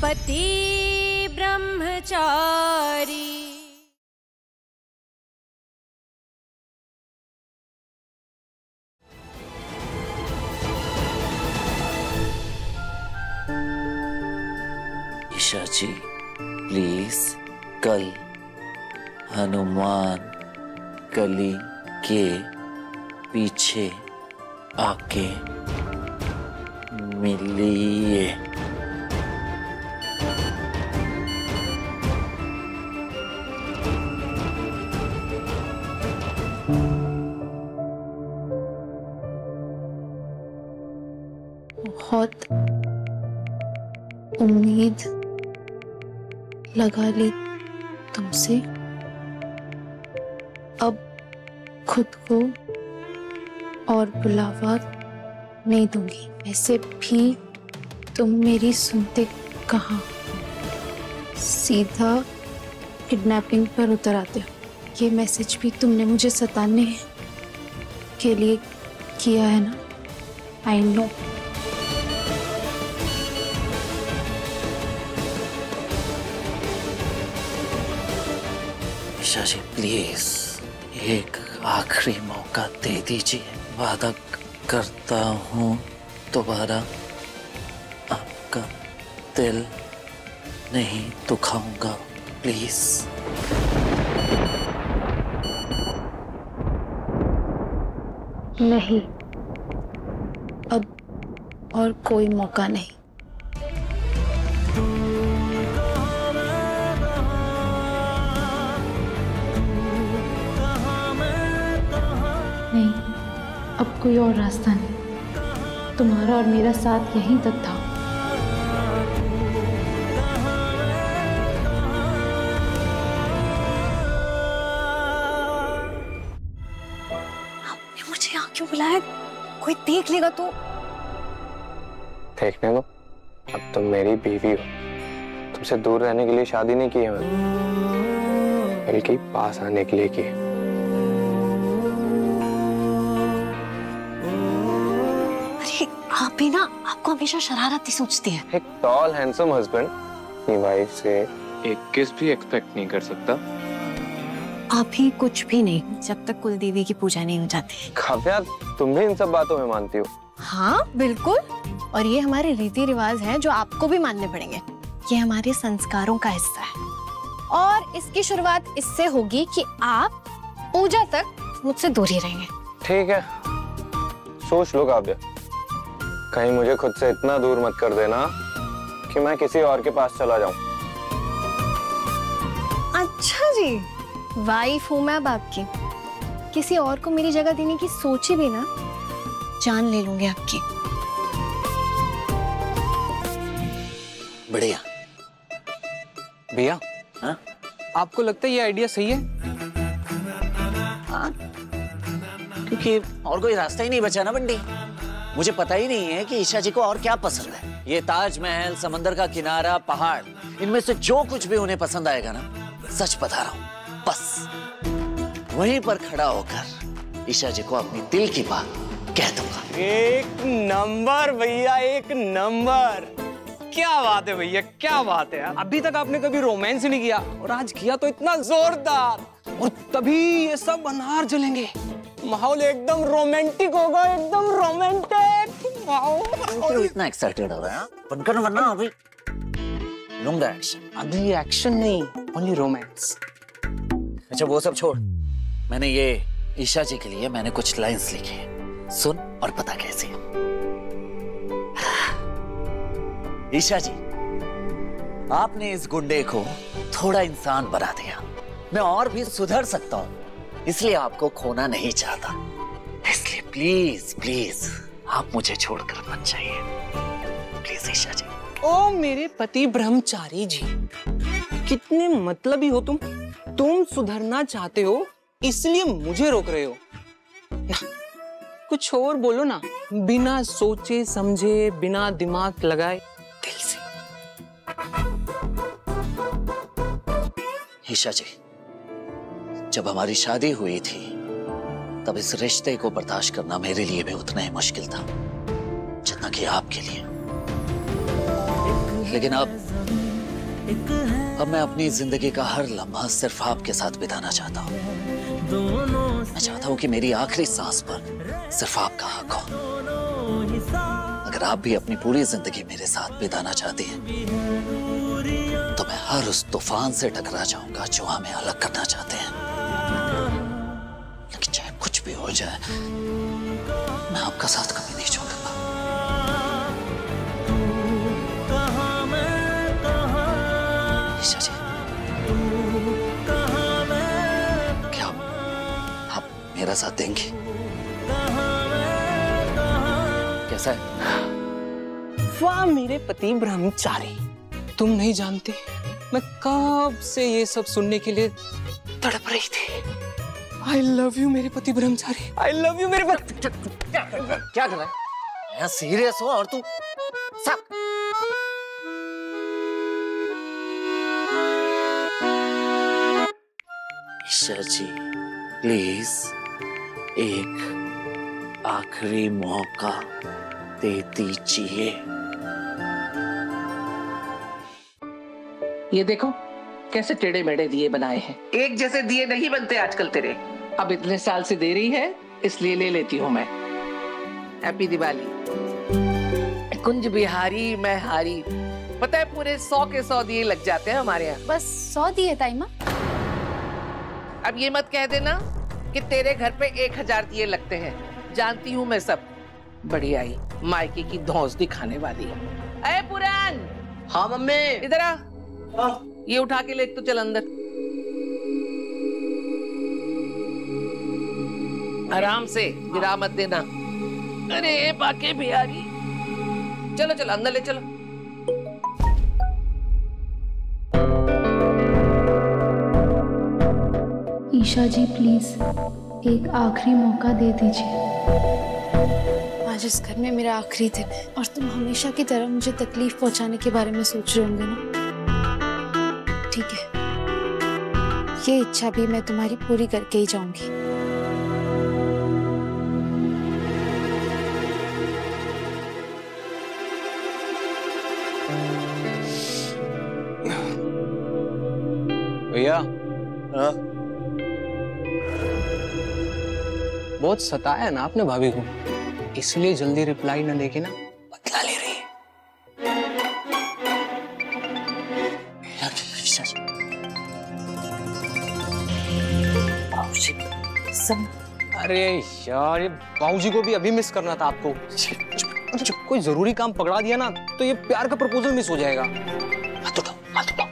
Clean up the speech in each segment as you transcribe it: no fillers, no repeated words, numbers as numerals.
पति ब्रह्मचारी। ईशा जी प्लीज, कल हनुमान गली के पीछे आके मिलिए। बहुत उम्मीद लगा ली तुमसे, अब खुद को और बुलावा नहीं दूंगी। वैसे भी तुम मेरी सुनते कहाँ, सीधा किडनैपिंग पर उतर आते हो। ये मैसेज भी तुमने मुझे सताने के लिए किया है ना? I know. Isha ji please, एक आखिरी मौका दे दीजिए। वादा करता हूँ दोबारा आपका दिल नहीं दुखाऊंगा, प्लीज। नहीं, अब और कोई मौका नहीं। नहीं, अब कोई और रास्ता नहीं। तुम्हारा और मेरा साथ यहीं तक था। आपने मुझे यहाँ क्यों बुलाया? कोई देख लेगा तो? देखने दो, अब तुम मेरी बीवी हो। तुमसे दूर रहने के लिए शादी नहीं की है मैंने, बल्कि पास आने के लिए की है। आप भी ना, आपको हमेशा शरारत ही सोचती है। एक टॉल हैंडसम हस्बैंड अपनी वाइफ से एक किस भी एक्सपेक्ट नहीं कर सकता। आप ही कुछ भी नहीं, जब तक कुल देवी की पूजा नहीं हो जाती। काव्या, तुम भी इन सब बातों में मानती हो? हाँ बिल्कुल, और ये हमारे रीति रिवाज हैं जो आपको भी मानने पड़ेंगे। ये हमारे संस्कारों का हिस्सा है, और इसकी शुरुआत इससे होगी कि आप पूजा तक मुझसे दूर ही रहेंगे। ठीक है, सोच लो काव्या, कहीं मुझे खुद से इतना दूर मत कर देना कि मैं किसी और के पास चला जाऊं। अच्छा जी, वाइफ हूं मैं अब आपकी। किसी और को मेरी जगह देने की सोची भी ना, जान ले लूंगी आपकी। बढ़िया भैया। हाँ? आपको लगता है ये आइडिया सही है? हाँ, क्योंकि और कोई रास्ता ही नहीं बचा ना बंटी। मुझे पता ही नहीं है कि ईशा जी को और क्या पसंद है। ये ताजमहल, समंदर का किनारा, पहाड़, इनमें से जो कुछ भी उन्हें पसंद आएगा ना, सच बता रहा हूँ, बस वहीं पर खड़ा होकर ईशा जी को अपनी दिल की बात कह दूंगा। एक नंबर भैया, एक नंबर। क्या बात है भैया, क्या बात है यार। अभी तक आपने कभी रोमांस ही नहीं किया, और आज किया तो इतना जोरदार, और तभी ये सब अनार जलेंगे। माहौल एकदम रोमांटिक होगा, एकदम रोमांटिक माहौल। इतना एक्साइटेड हो रहा है? बनकर वरना अभी लूंगा एक्शन। अभी एक्शन नहीं, ओनली रोमांस। अच्छा वो सब छोड़, मैंने ये ईशा जी के लिए मैंने कुछ लाइंस लिखे हैं, सुन और पता कैसे। ईशा जी, आपने इस गुंडे को थोड़ा इंसान बना दिया। मैं और भी सुधर सकता हूँ, इसलिए आपको खोना नहीं चाहता। इसलिए प्लीज प्लीज आप मुझे छोड़कर मत जाइए, प्लीज ईशा जी। ओ मेरे पति ब्रह्मचारी जी, कितने मतलबी हो तुम। तुम सुधरना चाहते हो, इसलिए मुझे रोक रहे हो ना। कुछ और बोलो ना, बिना सोचे समझे, बिना दिमाग लगाए, दिल से। ईशा जी, जब हमारी शादी हुई थी तब इस रिश्ते को बर्दाश्त करना मेरे लिए भी उतना ही मुश्किल था जितना कि आपके लिए। लेकिन अब मैं अपनी जिंदगी का हर लम्हा सिर्फ आपके साथ बिताना चाहता हूँ। मैं चाहता हूँ कि मेरी आखिरी सांस पर सिर्फ आपका हक हो। अगर आप भी अपनी पूरी जिंदगी मेरे साथ बिताना चाहती हैं, तो मैं हर उस तूफान से टकरा जाऊंगा जो हमें अलग करना चाहते हैं। लेकिन चाहे कुछ भी हो जाए, मैं आपका साथ कभी नहीं छोड़ूंगा। ईशा जी, क्या आप मेरा साथ देंगी? कैसा है? वाह मेरे पति ब्रह्मचारी, तुम नहीं जानते मैं कब से ये सब सुनने के लिए तड़प रही थी। आई लव यू मेरे पति ब्रह्मचारी, आई लव यू मेरे पति। क्या कर रहा है? मैं सीरियस हूँ और तू सब। ईशा जी, प्लीज एक आखिरी मौका दे दीजिए। ये देखो कैसे टेढ़े मेढ़े दिए बनाए हैं। एक जैसे दिए नहीं बनते आजकल तेरे। अब इतने साल से दे रही है, इसलिए ले लेती हूँ मैं। हैप्पी दिवाली। कुंज बिहारी मैं हारी। पता है पूरे 100 के 100 दिए लग जाते हैं हमारे यहाँ। बस 100 दिए ताई माँ। अब ये मत कह देना कि तेरे घर पे 1000 दिए लगते हैं। जानती हूँ मैं सब। बड़ी आई मायके की धौंस दिखाने वाली। अरे पुरान। हाँ मम्मी। इधर आ। ये उठा के ले तो चल अंदर। आराम से, गिरा मत देना। अरे बाके बिहारी, चलो चलो अंदर ले चलो। ईशा जी प्लीज एक आखिरी मौका दे दीजिए। आज इस घर में मेरा आखिरी दिन है और तुम हमेशा की तरह मुझे तकलीफ पहुंचाने के बारे में सोच रहे होंगे ना। ठीक है, ये इच्छा भी मैं तुम्हारी पूरी करके ही जाऊंगी। भैया बहुत सताया ना आपने भाभी को, इसलिए जल्दी रिप्लाई न देके ना बदला ले रही है। अरे यार, ये बाबूजी को भी अभी मिस करना था आपको। जब कोई जरूरी काम पकड़ा दिया ना, तो ये प्यार का प्रपोजल मिस हो जाएगा। हाथ उठाओ, हाथ उठाओ।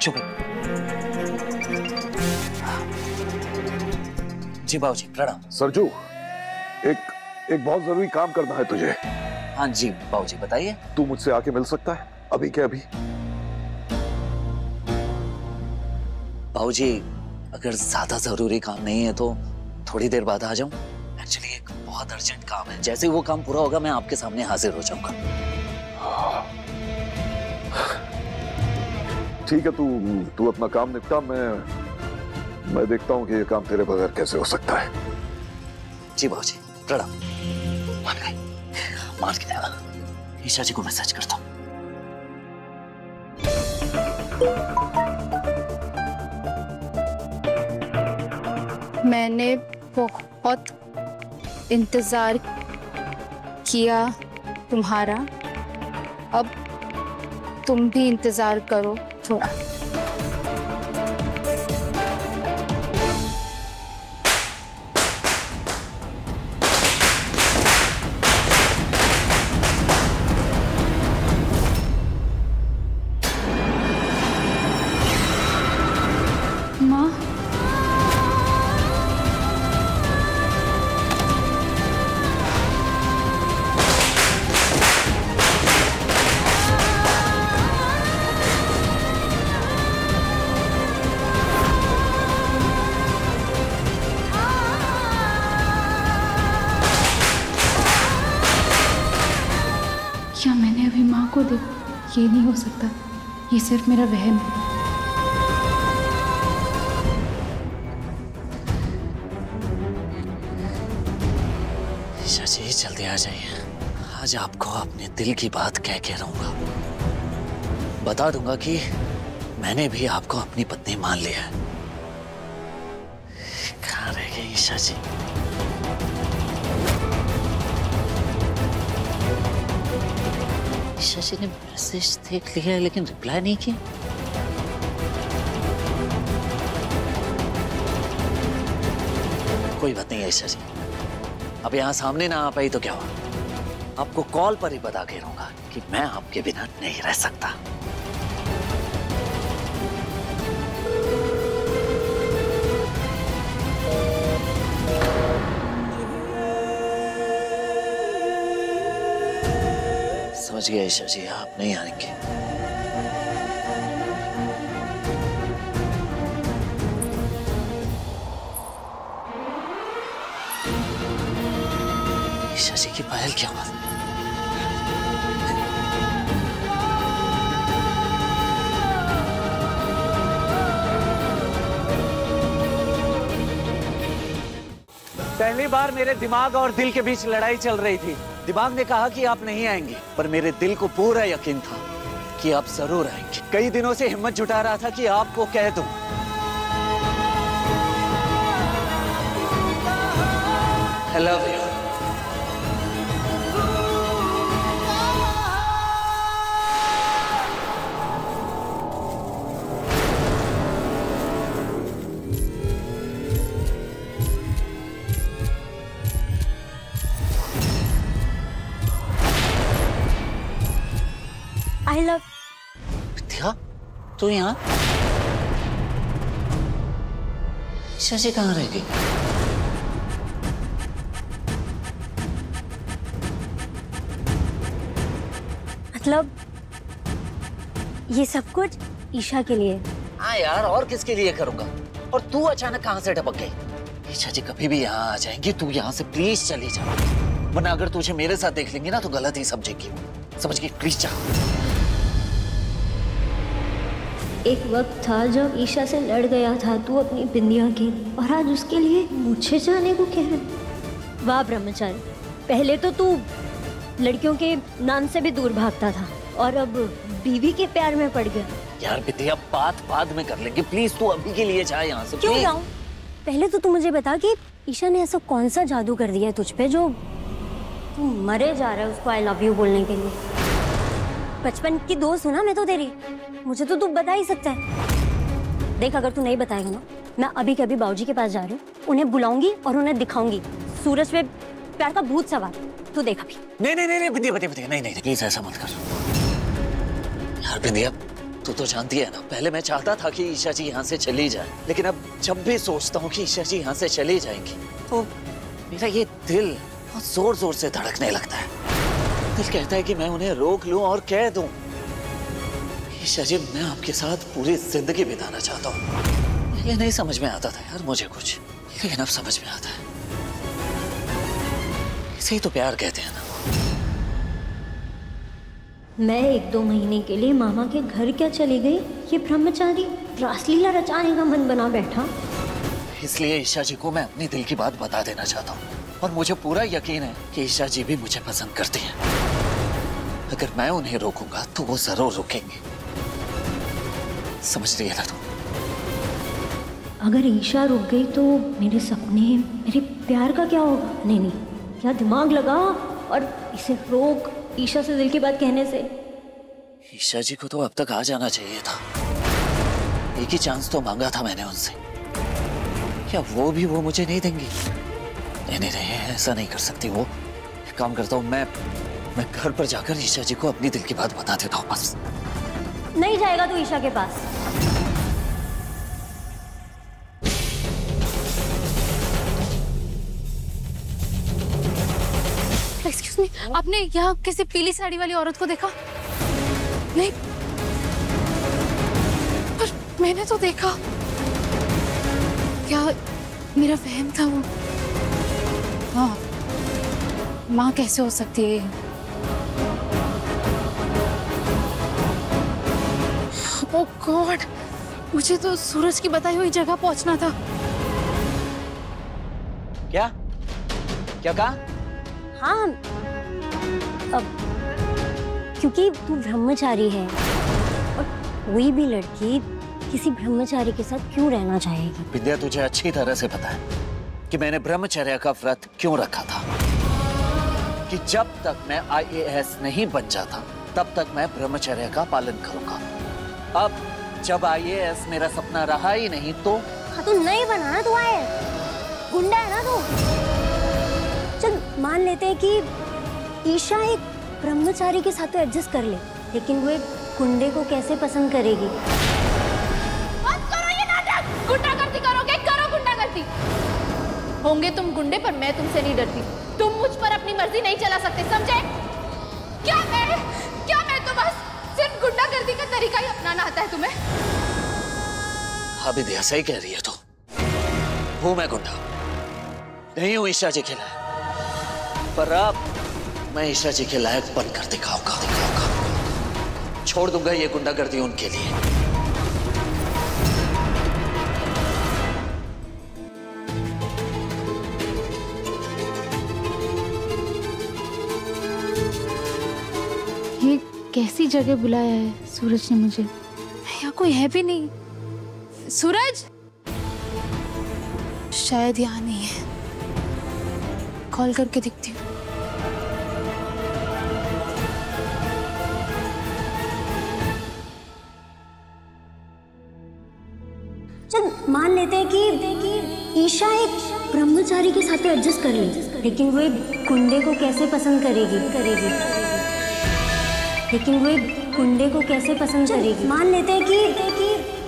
चुप। जी बाबूजी, प्रणाम। सरजू, एक बहुत जरूरी काम करना है तुझे। हाँ जी बाबूजी, बताइए। तू मुझसे आके मिल सकता है अभी के अभी? बाबूजी, अगर ज्यादा जरूरी काम नहीं है तो थोड़ी देर बाद आ जाऊं। एक्चुअली एक बहुत अर्जेंट काम है। जैसे ही वो काम पूरा होगा, मैं आपके सामने हाजिर हो जाऊंगा। ठीक है, तू अपना काम निपटा। मैं देखता हूँ कि ये काम तेरे बगैर कैसे हो सकता है। जी बाबूजी, प्रणाम। मान गए, मान गया। ईशा जी को मैसेज करता हूँ। मैंने बहुत इंतजार किया तुम्हारा, अब तुम भी इंतजार करो थोड़ा। माँ, क्या मैंने अभी माँ को देखा? ये नहीं हो सकता, ये सिर्फ मेरा वहम है। ईशा जी, जल्दी आ जाइए। आज आपको अपने दिल की बात कह के रहूंगा। बता दूंगा कि मैंने भी आपको अपनी पत्नी मान लिया है। कहाँ रह गई ईशा जी? ईशा जी ने मैसेज देख लिया है लेकिन रिप्लाई नहीं किया। कोई बात नहीं है ईशा जी, अब यहाँ सामने ना आ पाई तो क्या हुआ? आपको कॉल पर ही बता के रहूंगा कि मैं आपके बिना नहीं रह सकता। समझ गया ईशा जी, आप नहीं आएंगे। ईशा जी की पहल क्या बात? पहली बार मेरे दिमाग और दिल के बीच लड़ाई चल रही थी। दिमाग ने कहा कि आप नहीं आएंगे, पर मेरे दिल को पूरा यकीन था कि आप जरूर आएंगे। कई दिनों से हिम्मत जुटा रहा था कि आपको कह दूं। I love you. I love विद्या, तू यहाँ? ईशा जी कहाँ रह गई? मतलब ये सब कुछ ईशा के लिए। हाँ यार, और किसके लिए करूंगा? और तू अचानक कहाँ से टपक गई? ईशा जी कभी भी यहाँ आ जाएंगी, तू यहाँ से प्लीज चली जा, वरना अगर तुझे मेरे साथ देख लेंगी ना तो गलत ही समझेगी। समझ गई? प्लीज जा। एक वक्त था जब ईशा से लड़ गया था तू अपनी बिंदिया के, और आज उसके लिए मुझे जाने को कह रहे। वाह ब्रह्मचारी, पहले तो तू लड़कियों के नाम से भी दूर भागता था और अब बीवी के प्यार में पड़ गया। यार विद्या, बात बाद में कर लेंगे, प्लीज तू अभी के लिए जा यहाँ से। क्यों जाऊं? पहले तो तू मुझे बता कि ईशा ने ऐसा कौन सा जादू कर दिया है तुझ पे जो तू मरे जा रहा है उसको आई लव यू बोलने के लिए। बचपन की दोस्त हूँ ना मैं तो तेरी, मुझे तो तू बता ही सकता है। देख, अगर तू नहीं बताएगा ना, मैं अभी के अभी बाबूजी के पास जा रही हूँ, उन्हें बुलाऊंगी और उन्हें दिखाऊंगी सूरज पे प्यार का भूत सवार। तू देख अभी। नहीं विद्या, नहीं प्लीज ऐसा मत कर यार। विद्या, तू तो जानती है ना, पहले मैं चाहता था कि ईशा जी यहाँ से चली जाए, लेकिन अब जब भी सोचता हूँ कि ईशा जी यहाँ से चली जाएंगी तो मेरा ये दिल बहुत जोर जोर से धड़कने लगता है। दिल कहता है कि मैं उन्हें रोक लूं और कह दूं, ईशा जी मैं आपके साथ पूरी जिंदगी बिताना चाहता हूँ। ये नहीं समझ में आता था यार मुझे कुछ, लेकिन अब समझ में आता है। इसे ही तो प्यार कहते हैं ना। मैं 1-2 महीने के लिए मामा के घर क्या चली गई, ये ब्रह्मचारी रासलीला रचाने का मन बना बैठा। इसलिए ईशा जी को मैं अपनी दिल की बात बता देना चाहता हूँ, और मुझे पूरा यकीन है कि ईशा जी भी मुझे पसंद करती हैं। अगर मैं उन्हें रोकूंगा तो वो जरूर रुकेंगे। समझ रही है ना तू? अगर ईशा रुक गई तो मेरे सपने, मेरे प्यार का क्या होगा? नहीं, क्या दिमाग लगा और इसे रोक ईशा से दिल की बात कहने से। ईशा जी को तो अब तक आ जाना चाहिए था। एक ही चांस तो मांगा था मैंने उनसे, क्या वो भी वो मुझे नहीं देंगी? नहीं, ऐसा नहीं कर सकती वो। एक काम करता हूँ, मैं घर पर जाकर ईशा जी को अपनी दिल की बात बता देता हूँ बस। नहीं जाएगा तू ईशा के पास। एक्सक्यूज मी, आपने यहाँ किसी पीली साड़ी वाली औरत को देखा? नहीं, पर मैंने तो देखा। क्या मेरा वहम था वो? हाँ, माँ कैसे हो सकती है? ओह गॉड, मुझे तो सूरज की बताई हुई जगह पहुंचना था। क्या कहा? हाँ, अब क्योंकि तू ब्रह्मचारी है कोई भी लड़की किसी ब्रह्मचारी के साथ क्यों रहना चाहेगी? विद्या, तुझे अच्छी तरह से पता है कि मैंने ब्रह्मचर्य का व्रत क्यों रखा था। कि जब तक मैं IAS नहीं बन जाता तब तक मैं ब्रह्मचर्य का पालन करूंगा। अब जब IAS मेरा सपना रहा ही नहीं तो हाँ, तो नहीं बना ना, तू आए गुंडा है ना तू। चल मान लेते हैं कि ईशा एक ब्रह्मचारी के साथ तो एडजस्ट कर ले, लेकिन वो एक गुंडे को कैसे पसंद करेगी? मत करो ये नाटक। गुंडागर्दी करोगे, करो गुंडागर्दी। होंगे तुम गुंडे, पर मैं तुमसे नहीं डरती। तुम मुझ पर अपनी मर्जी नहीं चला सकते, समझे? क्या मैं तो बस सिर्फ गुंडागर्दी का तरीका ही अपनाना आता है तुम्हें? हाँ विद्या, सही कह रही है तू। हूं मैं गुंडा, नहीं हूं ईशा जी के लायक, पर अब मैं ईशा जी के लायक बनकर दिखाऊंगा। छोड़ दूंगा ये गुंडागर्दी उनके लिए। ये कैसी जगह बुलाया है सूरज ने मुझे? यहाँ कोई है भी नहीं। सूरज शायद यहाँ नहीं है, कॉल करके दिखती हूँ। चल मान लेते हैं कि ईशा एक ब्रह्मचारी के साथ तो एडजस्ट कर ले, लेकिन वो एक गुंडे को कैसे पसंद करेगी? लेकिन वो एक गुंडे को कैसे पसंद करेगी? मान लेते हैं कि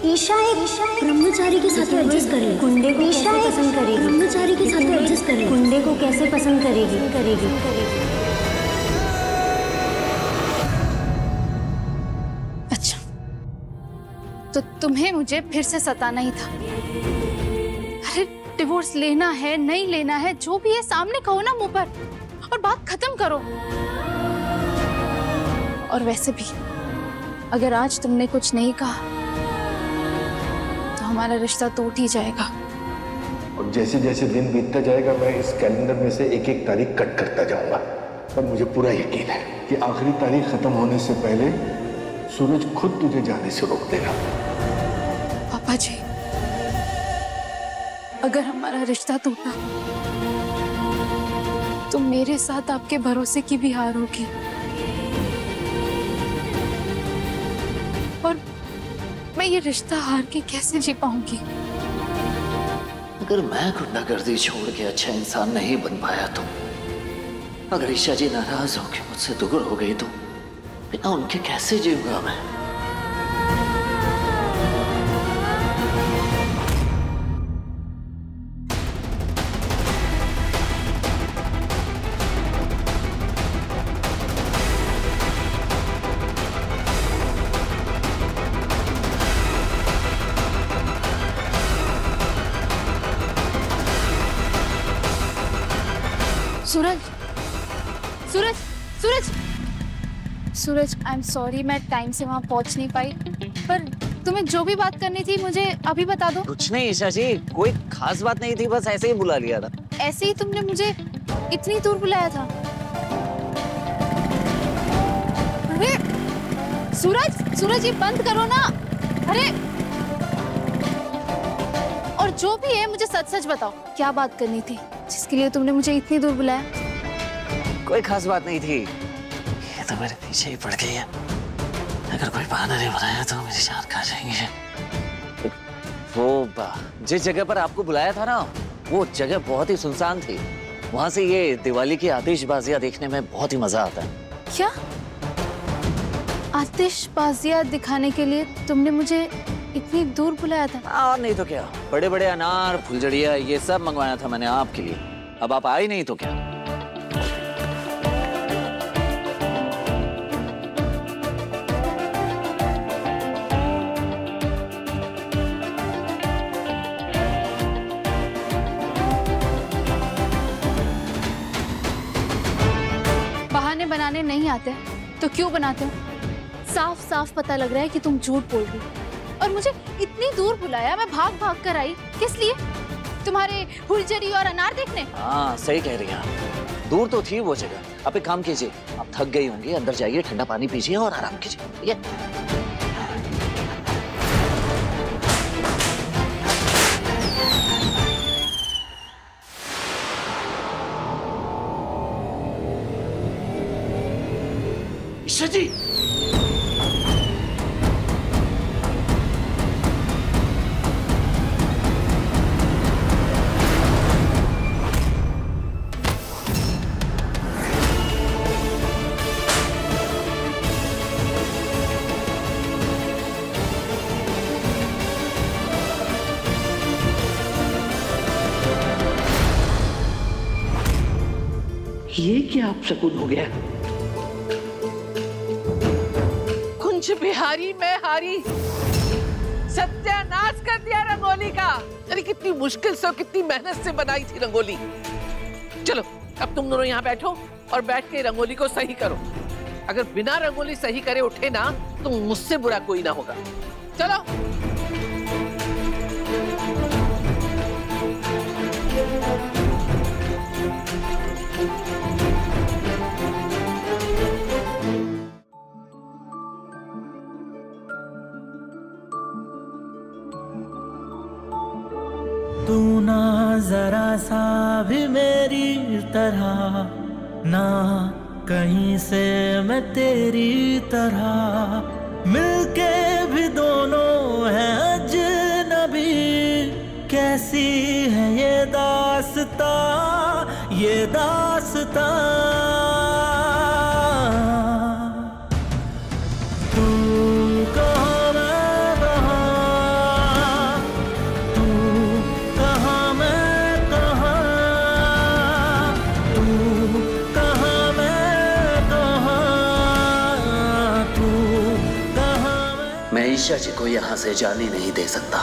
ईशा एक ब्रह्मचारी के साथ तो एडजस्ट कर ले, गुंडे को कैसे पसंद करेगी? ब्रह्मचारी के साथ तो एडजस्ट कर ले, गुंडे को कैसे पसंद करेगी? अच्छा, तो तुम्हें मुझे फिर से सताना ही था। अरे डिवोर्स लेना है नहीं लेना है, जो भी है सामने कहो ना मुंह पर, और बात खत्म करो। और वैसे भी अगर आज तुमने कुछ नहीं कहा तो हमारा रिश्ता टूट ही जाएगा। और जैसे जैसे दिन बीतता जाएगा मैं इस कैलेंडर में से एक एक तारीख कट करता जाऊंगा, पर मुझे पूरा यकीन है कि आखिरी तारीख खत्म होने से पहले सूरज खुद तुझे जाने से रोक देगा। पापा जी, अगर हमारा रिश्ता टूटा तो मेरे साथ आपके भरोसे की भी हार होगी, और मैं ये रिश्ता हार के कैसे जी पाऊंगी? अगर मैं गुंडागर्दी छोड़ के अच्छा इंसान नहीं बन पाया तो, अगर ईशा जी नाराज होकर मुझसे दूर हो गई तो बिना उनके कैसे जीऊंगा मैं? सूरज, सूरज, सूरज, सूरज, आई एम सॉरी, मैं टाइम से वहां पहुंच नहीं पाई, पर तुम्हें जो भी बात करनी थी मुझे अभी बता दो। कुछ नहीं ईशा जी, कोई खास बात नहीं थी, बस ऐसे ही बुला लिया था। ऐसे ही तुमने मुझे इतनी दूर बुलाया था? अरे सूरज, सूरज ये बंद करो ना। अरे, और जो भी है मुझे सच सच बताओ, क्या बात करनी थी जिसके लिए तुमने मुझे इतनी दूर बुलाया? कोई खास बात नहीं थी, ये तो मेरे पीछे ही पड़ गई है। अगर कोई बहाना नहीं बनाया तो मेरी जान खा जाएंगे। वो जिस जगह पर आपको बुलाया था ना, वो जगह बहुत ही सुनसान थी। वहां से ये दिवाली की आतिशबाजियां देखने में बहुत ही मजा आता है। क्या आतिशबाजियां दिखाने के लिए तुमने मुझे इतनी दूर बुलाया था? और नहीं तो क्या, बड़े बड़े अनार, फुलझड़िया, ये सब मंगवाया था मैंने आपके लिए। अब आप आई नहीं तो क्या? बहाने बनाने नहीं आते तो क्यों बनाते हो? साफ साफ पता लग रहा है कि तुम झूठ बोल रही हो, और मुझे इतनी दूर बुलाया, मैं भाग भाग कर आई, किस लिए? तुम्हारे फुलझड़ी और अनार देखने? हाँ सही कह रही हैं, दूर तो थी वो जगह। अब एक काम कीजिए, आप थक गई होंगी, अंदर जाइए, ठंडा पानी पीजिए और आराम कीजिए। ये क्या अपशकुन हो गया? कुंज बिहारी मैं हारी, सत्यानाश कर दिया रंगोली का। अरे कितनी मुश्किल से और कितनी मेहनत से बनाई थी रंगोली। चलो अब तुम दोनों यहाँ बैठो और बैठ के रंगोली को सही करो। अगर बिना रंगोली सही करे उठे ना तो मुझसे बुरा कोई ना होगा। चलो। तू ना जरा सा भी मेरी तरह, ना कहीं से मैं तेरी तरह, मिलके भी दोनों हैं अजनबी। कैसी है ये दास्तां, ये दास्तां। तू कहाँ मैं कहाँ, तू कहाँ मैं कहाँ, तू कहाँ मैं कहाँ, तू कहाँ मैं। मैं ईशा जी को यहाँ से जाने नहीं दे सकता।